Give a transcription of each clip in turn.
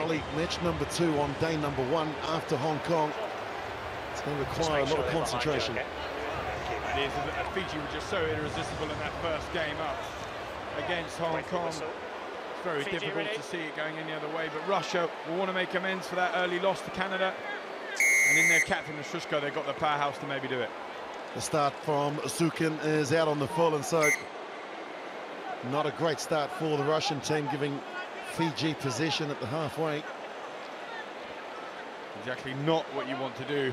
Probably match number 2 on day number 1 after Hong Kong. It's going to require a lot of concentration. It is. Fiji were just so irresistible in that first game up against Hong Kong. It's very difficult to see it going any other way, but Russia will want to make amends for that early loss to Canada. And in their captain, Shushko, they've got the powerhouse to maybe do it. The start from Sukin is out on the full, and so not a great start for the Russian team, giving Fiji possession at the halfway. Exactly not what you want to do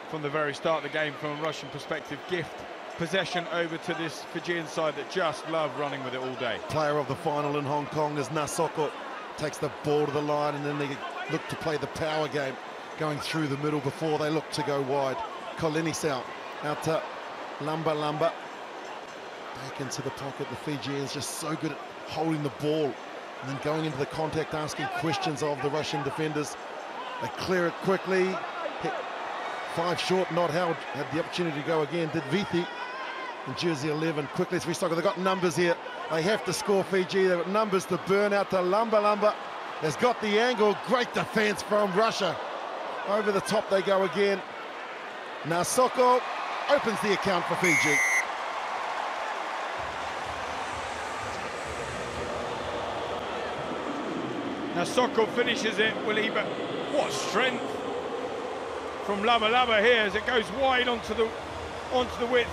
from the very start of the game from a Russian perspective. Gift possession over to this Fijian side that just love running with it all day. Player of the final in Hong Kong is Nasoko. Takes the ball to the line, and then they look to play the power game, going through the middle before they look to go wide. Kolinisau out to Lamba. Back into the pocket. The Fijians just so good at holding the ball and then going into the contact, asking questions of the Russian defenders. They clear it quickly. Hit 5 short, not held. Had the opportunity to go again. Did Vithi in jersey 11. Quickly to restock. They've got numbers here. They have to score, Fiji. They've got numbers to burn out to Lamba. Has got the angle. Great defense from Russia. Over the top they go again. Nasoko opens the account for Fiji. Nasoko finishes it, will he? But what strength from Lamba here as it goes wide onto the width.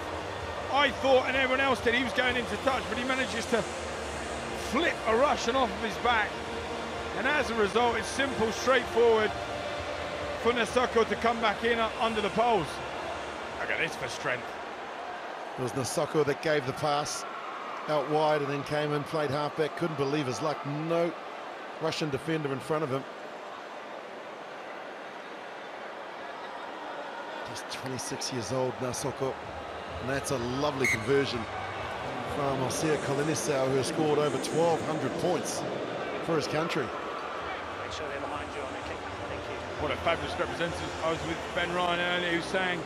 I thought, and everyone else did, he was going into touch, but he manages to flip a Russian off of his back. And as a result, it's simple, straightforward for Nasoko to come back in under the poles. Look at this for strength. It was Nasoko that gave the pass out wide and then came in, played halfback. Couldn't believe his luck. No Russian defender in front of him. Just 26 years old, Nasoko. And that's a lovely conversion from Osea Kolinisau, who has scored over 1,200 points for his country. Make sure they remind you on it. Thank you. What a fabulous representative. I was with Ben Ryan earlier, who sang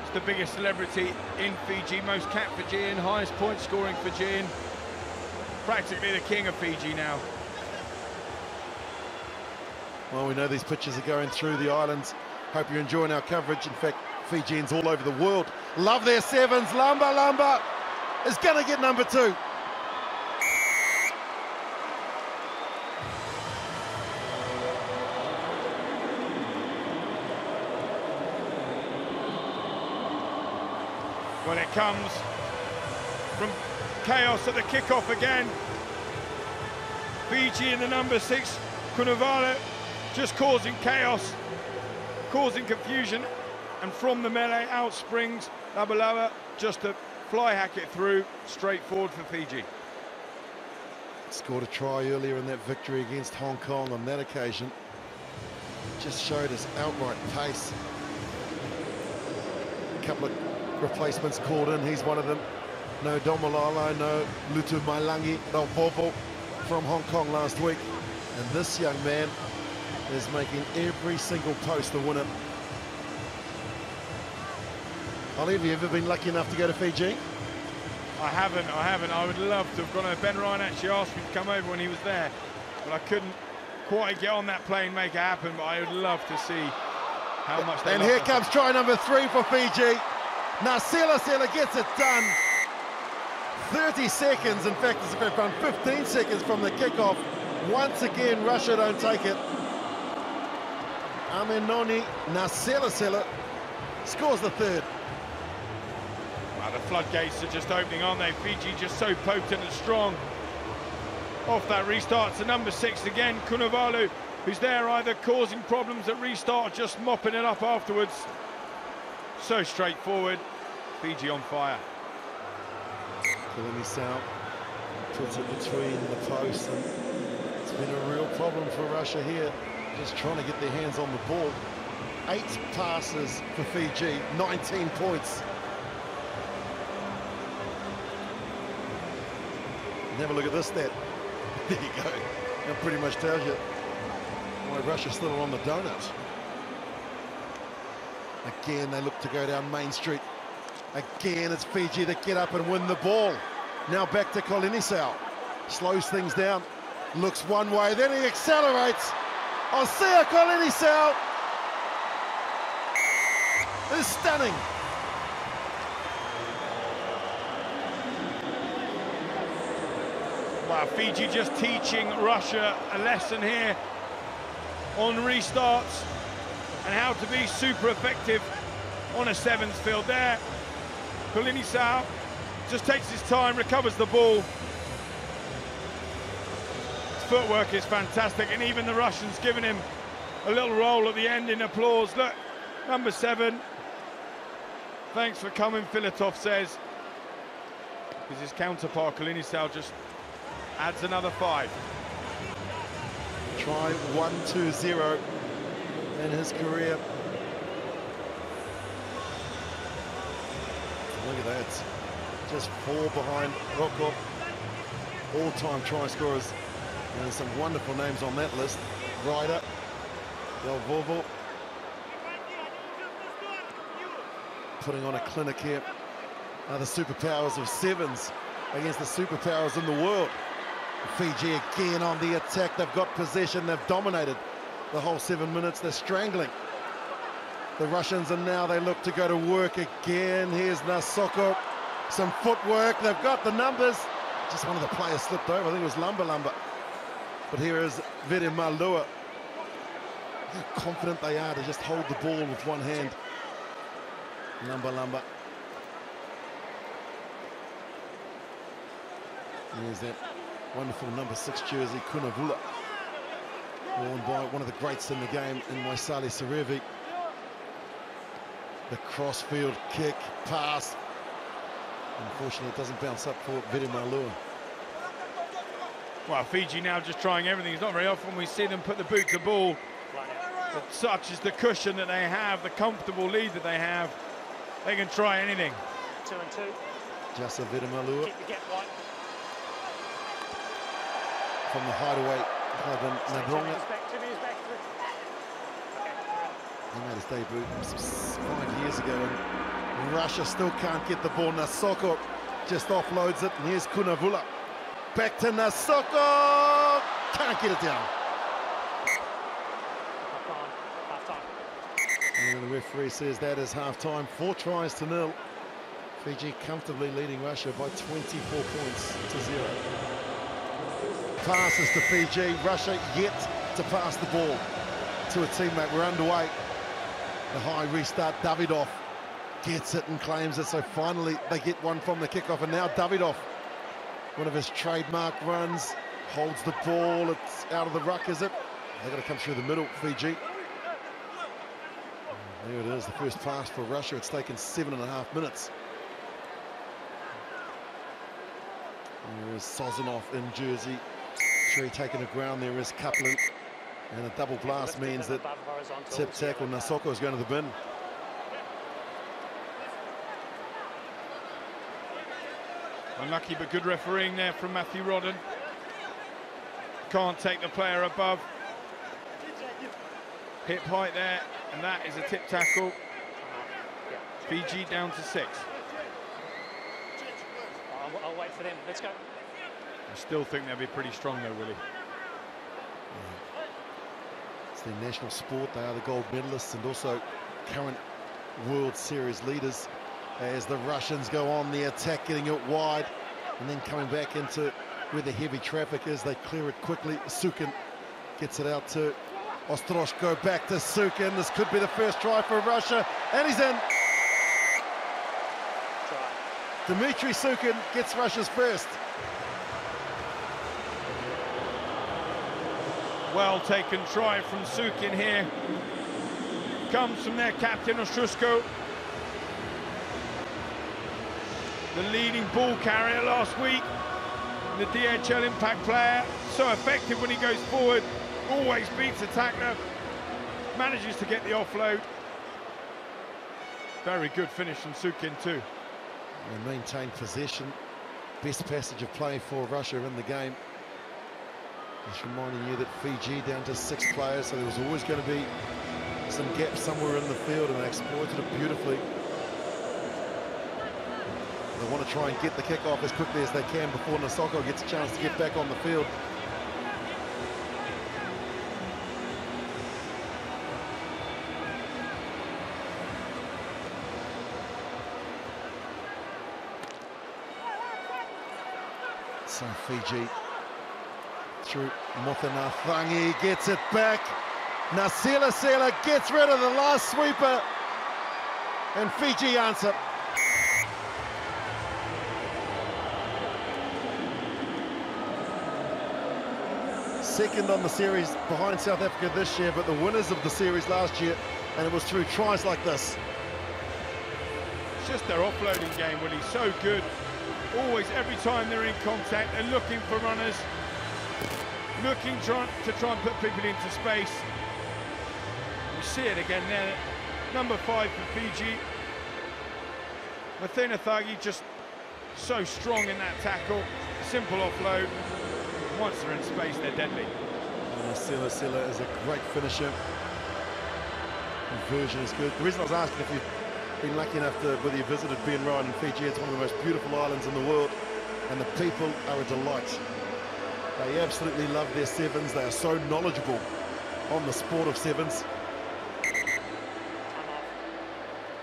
it's the biggest celebrity in Fiji, most capped Fijian, highest point scoring Fijian, practically the king of Fiji now. Well, we know these pitches are going through the islands. Hope you're enjoying our coverage. In fact, Fijians all over the world love their sevens. Lamba is going to get number 2. Well, it comes from chaos at the kickoff again. Fiji in the number 6, Kunavala, just causing chaos, causing confusion, and from the melee out springs Lamba just to fly hack it through, straight forward for Fiji. Scored a try earlier in that victory against Hong Kong on that occasion. Just showed his outright pace. A couple of replacements called in, he's one of them. No Domolala, no Lutu Mailangi, no Bobo from Hong Kong last week. And this young man is making every single post a winner. Ollie, have you ever been lucky enough to go to Fiji? I haven't. I would love to have gone there. Ben Ryan actually asked me to come over when he was there, but I couldn't quite get on that plane, make it happen, but I would love to see how much they And here comes try number 3 for Fiji. Nasela gets it done. 30 seconds, in fact, it's around 15 seconds from the kickoff. Once again, Russia don't take it. Amenoni Nasela scores the 3rd. Wow, the floodgates are just opening, aren't they? Fiji just so potent and strong. Off that restart to number 6 again, Kunavalu, who's there either causing problems at restart or just mopping it up afterwards. So straightforward. Fiji on fire. Kolinisau puts it between the posts, and it's been a real problem for Russia here, just trying to get their hands on the ball. 8 passes for Fiji, 19 points. And have a look at this stat. There you go. That pretty much tells you why Russia's still on the donut. Again, they look to go down Main Street. Again, it's Fiji that get up and win the ball. Now back to Kolinisau. Slows things down. Looks one way, then he accelerates. Osea Kolinisau is stunning. Wow, Fiji just teaching Russia a lesson here on restarts and how to be super effective on a sevens field there. Kolinisau just takes his time, recovers the ball. His footwork is fantastic, and even the Russians giving him a little roll at the end in applause. Look, number 7. Thanks for coming, Filatov says. Because his counterpart, Kolinisau, just adds another 5. Try 1-2-0 in his career. Look at that. Just 4 behind Rokov. All-time try scorers. And there's some wonderful names on that list. Ryder, Delvovo. Putting on a clinic here. The superpowers of sevens against the superpowers in the world. Fiji again on the attack. They've got possession. They've dominated the whole 7 minutes. They're strangling the Russians, and now they look to go to work again. Here's Nasoko. Some footwork. They've got the numbers. Just one of the players slipped over. I think it was Lumba. But here is Virimalua. How confident they are to just hold the ball with one hand. Lumba. Here's that wonderful number 6 jersey, Kunavula, worn by one of the greats in the game in Waisali Sarevi. The crossfield kick, pass. Unfortunately, it doesn't bounce up for Virimalua. Well, Fiji now just trying everything. It's not very often we see them put the boot to ball. But such is the cushion that they have, the comfortable lead that they have. They can try anything. 2 and 2. Jasa Virimalua. Keep the get one. From the hideaway club in Nadronga. He made his debut 5 years ago, and Russia still can't get the ball. Nasoko just offloads it, and here's Kunavula. Back to Nasoko! Can't get it down. And the referee says that is half-time. 4 tries to 0. Fiji comfortably leading Russia by 24 points to 0. Passes to Fiji. Russia yet to pass the ball to a teammate. We're underway. The high restart. Davidov gets it and claims it. So finally they get one from the kickoff. And now Davidov, one of his trademark runs, holds the ball. It's out of the ruck, is it? They've got to come through the middle, Fiji. There it is, the first pass for Russia. It's taken 7.5 minutes. There is Sozanov in jersey. Tree taking the ground. There is Kaplan. And a double blast means that tip tackle Nasoko is going to the bin. Unlucky but good refereeing there from Matthew Rodden. Can't take the player above hip height there, and that is a tip tackle. Fiji down to 6. I'll wait for them. Let's go. I still think they'll be pretty strong though, Willie. It's their national sport. They are the gold medalists and also current World Series leaders. As the Russians go on the attack, getting it wide and then coming back into where the heavy traffic is. They clear it quickly. Sukin gets it out to Ostroshko, back to Sukin. This could be the first try for Russia, and he's in. Dmitry Sukin gets Russia's first. Well taken try from Sukin here. Comes from their captain, Ostroshko. The leading ball carrier last week. The DHL Impact player. So effective when he goes forward. Always beats a tackler. Manages to get the offload. Very good finish from Sukin too. And maintain possession. Best passage of play for Russia in the game. Just reminding you that Fiji down to 6 players, so there was always going to be some gaps somewhere in the field, and they exploited it beautifully. They want to try and get the kick off as quickly as they can before Nasoko gets a chance to get back on the field. So Fiji through Mothanathangi gets it back. Nasila Sela gets rid of the last sweeper, and Fiji answer. Second on the series behind South Africa this year, but the winners of the series last year, and it was through tries like this. It's just their offloading game, Willie, so good. Always, every time they're in contact, they're looking for runners, looking to try and put people into space. We see it again there, number 5 for Fiji. Mothanathangi just so strong in that tackle, simple offload. Once they're in space, they're deadly. Sila is a great finisher. Conversion is good. The reason I was asking if you've been lucky enough to, whether you visited Ben Ryan in Fiji, it's one of the most beautiful islands in the world, and the people are a delight. They absolutely love their sevens. They are so knowledgeable on the sport of sevens.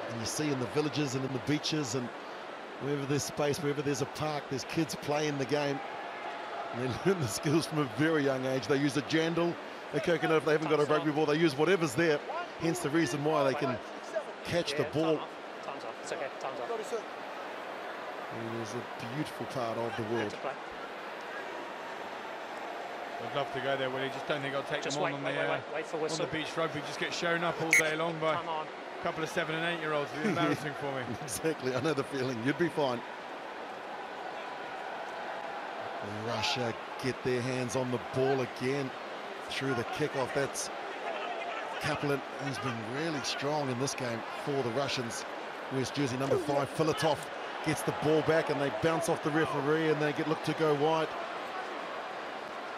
And you see in the villages and in the beaches and wherever there's space, wherever there's a park, there's kids playing the game. And they learn the skills from a very young age. They use a jandal, a coconut if they haven't got a rugby ball. They use whatever's there, hence the reason why they can catch the ball. Time's off. It's okay. Time's off. It is a beautiful part of the world. I'd love to go there, Willie. Just don't think I'll take them on the beach rugby. Just get shown up all day long by a couple of 7- and 8-year-olds. It'd be embarrassing for me. Exactly, I know the feeling. You'd be fine. Russia get their hands on the ball again through the kickoff. That's Kaplan, who's been really strong in this game for the Russians. Where's jersey number 5, Filatov, gets the ball back and they bounce off the referee and they look to go wide.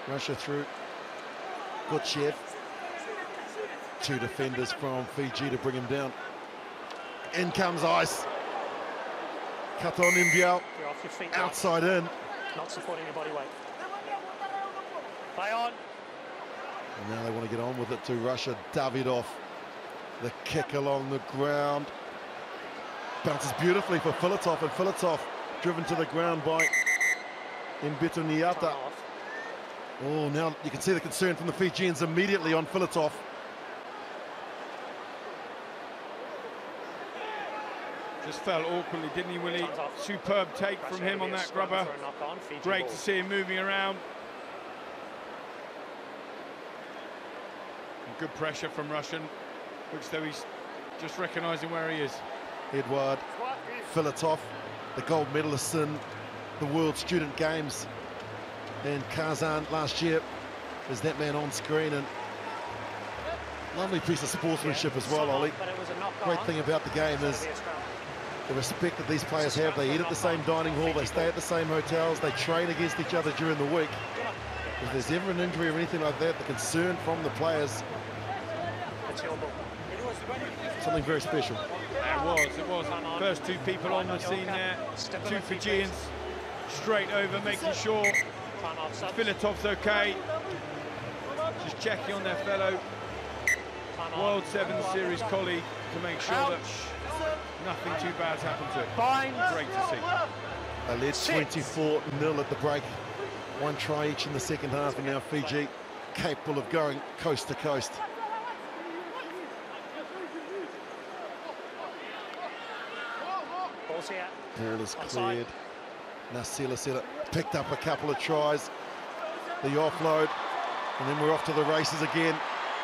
Russia through Gutchev. 2 defenders from Fiji to bring him down. In comes Ice. Katon Imbiao, outside in. Not supporting your body weight. Play on. And now they want to get on with it to Russia. Davidov, the kick along the ground. Bounces beautifully for Filatov, and Filatov driven to the ground by Mbituniata. Oh, now you can see the concern from the Fijians immediately on Filatov. Just fell awkwardly, didn't he, Willie? Superb take from him on that grubber. Great to see him moving around. And good pressure from Russian. Looks though he's just recognising where he is. Edward Filatov, the gold medalist in the World Student Games in Kazan last year, is that man on screen, and lovely piece of sportsmanship as well, Ollie. Great thing about the game is the respect that these players have. They eat at the same dining hall, they stay at the same hotels, they train against each other during the week. If there's ever an injury or anything like that, the concern from the players, something very special. It was. First 2 people on the scene there, 2 Fijians, straight over, making sure Filatov's okay. Just checking on their fellow World 7 Series colleague to make sure that nothing too bad's happened to it. Great to see. They led 24-0 at the break. 1 try each in the second half, and now Fiji capable of going coast to coast. Ball is cleared. Nasila Sela picked up a couple of tries. The offload, and then we're off to the races again.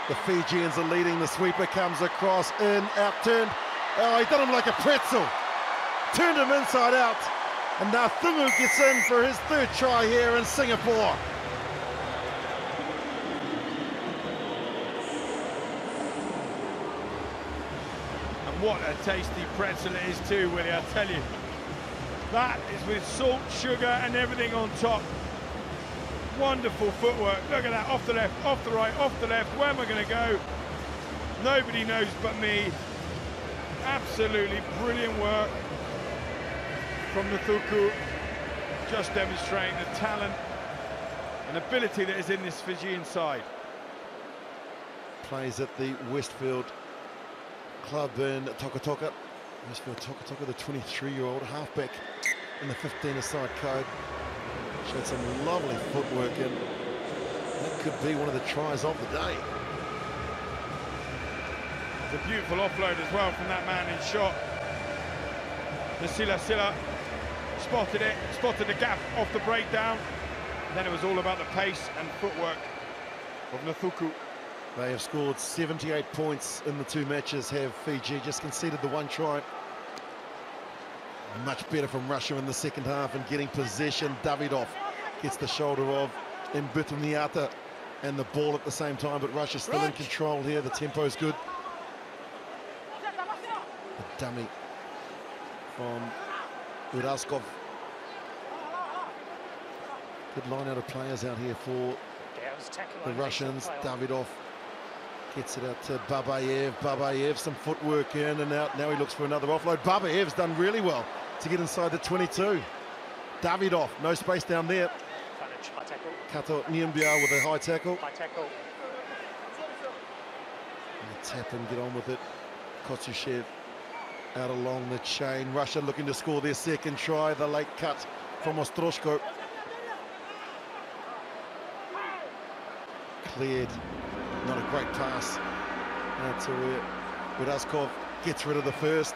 The Fijians are leading. The sweeper comes across, in, out, turned. Oh, he done him like a pretzel. Turned him inside out. And now Thungu gets in for his 3rd try here in Singapore. And what a tasty pretzel it is too, Willie, I tell you. That is with salt, sugar and everything on top. Wonderful footwork. Look at that, off the left, off the right, off the left. Where am I going to go? Nobody knows but me. Absolutely brilliant work from the Thuku. Just demonstrating the talent and ability that is in this Fijian side. Plays at the Westfield club in Toka. Westfield Toka, the 23-year-old halfback in the 15-a-side code. Showed some lovely footwork, and that could be one of the tries of the day. It's a beautiful offload as well from that man in shot. The Silla spotted the gap off the breakdown. Then it was all about the pace and footwork of Nathuku. They have scored 78 points in the 2 matches, have Fiji. Just conceded the 1 try. Much better from Russia in the second half and getting possession. Davidov gets the shoulder of Mbutuniata and the ball at the same time, but Russia's still in control here. The tempo's good. The dummy from Uraskov. Good line out of players out here for the Russians. Davidov gets it out to Babayev. Babayev, some footwork in and out. Now he looks for another offload. Babayev's done really well to get inside the 22. Davidov, no space down there. Kato Niembia with a high tackle. And tap and get on with it. Kotyushev out along the chain. Russia looking to score their second try. The late cut from Ostroshko. Cleared. Not a great pass. That's where Uraskov gets rid of the first.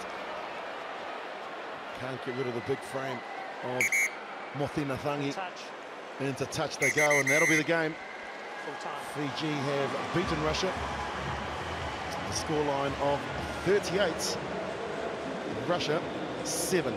Can't get rid of the big frame of Mothi Nathangi. Into touch they go, and that'll be the game. Fiji have beaten Russia. The scoreline of 38. Russia 7.